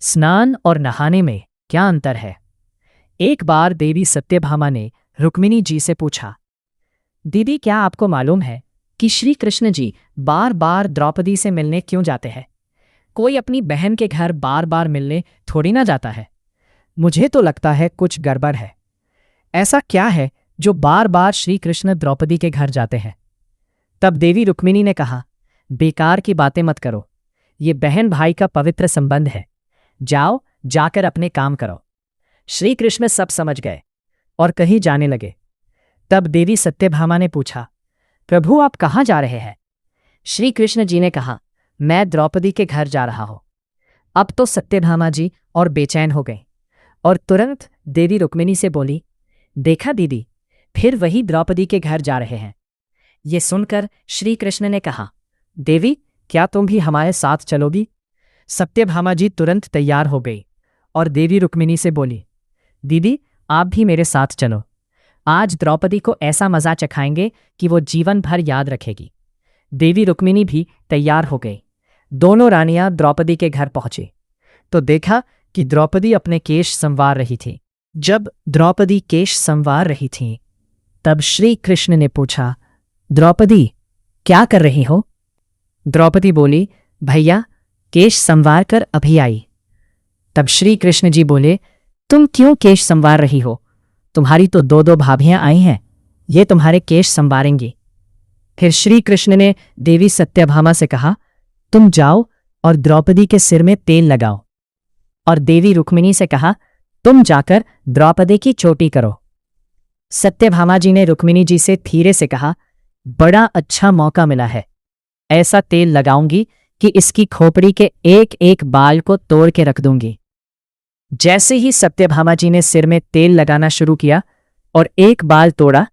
स्नान और नहाने में क्या अंतर है? एक बार देवी सत्यभामा ने रुक्मिणी जी से पूछा, दीदी क्या आपको मालूम है कि श्री कृष्ण जी बार बार द्रौपदी से मिलने क्यों जाते हैं? कोई अपनी बहन के घर बार बार मिलने थोड़ी ना जाता है। मुझे तो लगता है कुछ गड़बड़ है। ऐसा क्या है जो बार बार श्री कृष्ण द्रौपदी के घर जाते हैं? तब देवी रुक्मिणी ने कहा, बेकार की बातें मत करो, ये बहन भाई का पवित्र संबंध है। जाओ, जाकर अपने काम करो। श्री कृष्ण सब समझ गए और कहीं जाने लगे। तब देवी सत्यभामा ने पूछा, प्रभु आप कहाँ जा रहे हैं? श्री कृष्ण जी ने कहा, मैं द्रौपदी के घर जा रहा हूं। अब तो सत्यभामा जी और बेचैन हो गई और तुरंत देवी रुक्मिणी से बोली, देखा दीदी, फिर वही द्रौपदी के घर जा रहे हैं। ये सुनकर श्री कृष्ण ने कहा, देवी क्या तुम भी हमारे साथ चलोगी? सत्यभामा जी तुरंत तैयार हो गई और देवी रुक्मिणी से बोली, दीदी आप भी मेरे साथ चलो। आज द्रौपदी को ऐसा मजा चखाएंगे कि वो जीवन भर याद रखेगी। देवी रुक्मिणी भी तैयार हो गई। दोनों रानियां द्रौपदी के घर पहुंची तो देखा कि द्रौपदी अपने केश संवार रही थी। जब द्रौपदी केश संवार रही थी तब श्री कृष्ण ने पूछा, द्रौपदी क्या कर रही हो? द्रौपदी बोली, भैया केश संवार कर अभी आई। तब श्री कृष्ण जी बोले, तुम क्यों केश संवार रही हो? तुम्हारी तो दो दो भाभियां आई हैं, ये तुम्हारे केश संवारेंगी। फिर श्री कृष्ण ने देवी सत्यभामा से कहा, तुम जाओ और द्रौपदी के सिर में तेल लगाओ। और देवी रुक्मिणी से कहा, तुम जाकर द्रौपदी की चोटी करो। सत्यभामा जी ने रुक्मिणी जी से धीरे से कहा, बड़ा अच्छा मौका मिला है, ऐसा तेल लगाऊंगी कि इसकी खोपड़ी के एक एक बाल को तोड़ के रख दूंगी। जैसे ही सत्यभामा जी ने सिर में तेल लगाना शुरू किया और एक बाल तोड़ा,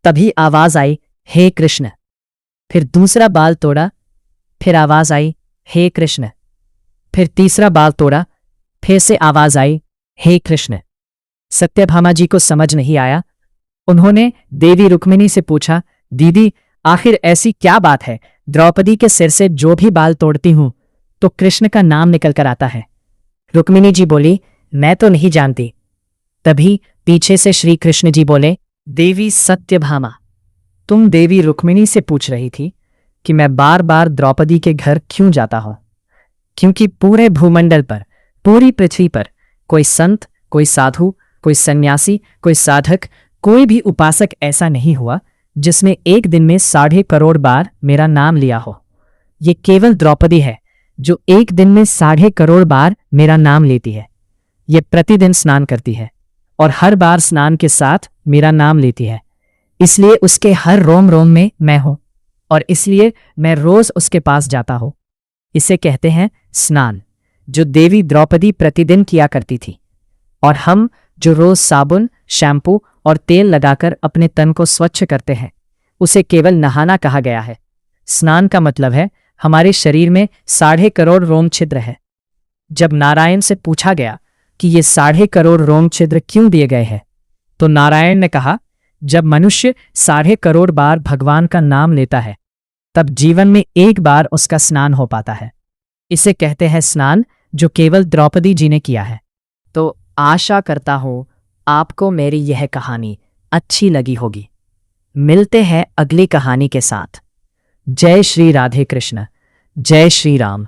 तभी आवाज आई, हे कृष्ण। फिर दूसरा बाल तोड़ा, फिर आवाज आई, हे कृष्ण। फिर तीसरा बाल तोड़ा, फिर से आवाज आई, हे कृष्ण। सत्यभामा जी को समझ नहीं आया। उन्होंने देवी रुक्मिणी से पूछा, दीदी आखिर ऐसी क्या बात है, द्रौपदी के सिर से जो भी बाल तोड़ती हूं तो कृष्ण का नाम निकल कर आता है। रुक्मिणी जी बोली, मैं तो नहीं जानती। तभी पीछे से श्री कृष्ण जी बोले, देवी सत्यभामा, तुम देवी रुक्मिणी से पूछ रही थी कि मैं बार बार द्रौपदी के घर क्यों जाता हूं? क्योंकि पूरे भूमंडल पर, पूरी पृथ्वी पर कोई संत, कोई साधु, कोई सन्यासी, कोई साधक, कोई भी उपासक ऐसा नहीं हुआ जिसने एक दिन में 1.5 करोड़ बार मेरा नाम लिया हो। ये केवल द्रौपदी है जो एक दिन में 1.5 करोड़ बार मेरा नाम लेती है। ये प्रतिदिन स्नान करती है और हर बार स्नान के साथ मेरा नाम लेती है। इसलिए उसके हर रोम रोम में मैं हूं और इसलिए मैं रोज उसके पास जाता हूं। इसे कहते हैं स्नान, जो देवी द्रौपदी प्रतिदिन किया करती थी। और हम जो रोज साबुन, शैम्पू और तेल लगाकर अपने तन को स्वच्छ करते हैं, उसे केवल नहाना कहा गया है। स्नान का मतलब है हमारे शरीर में 1.5 करोड़ रोम छिद्र है। जब नारायण से पूछा गया कि ये 1.5 करोड़ रोम छिद्र क्यों दिए गए हैं, तो नारायण ने कहा, जब मनुष्य 1.5 करोड़ बार भगवान का नाम लेता है तब जीवन में एक बार उसका स्नान हो पाता है। इसे कहते हैं स्नान, जो केवल द्रौपदी जी ने किया है। तो आशा करता हूं आपको मेरी यह कहानी अच्छी लगी होगी। मिलते हैं अगली कहानी के साथ। जय श्री राधे कृष्ण, जय श्री राम।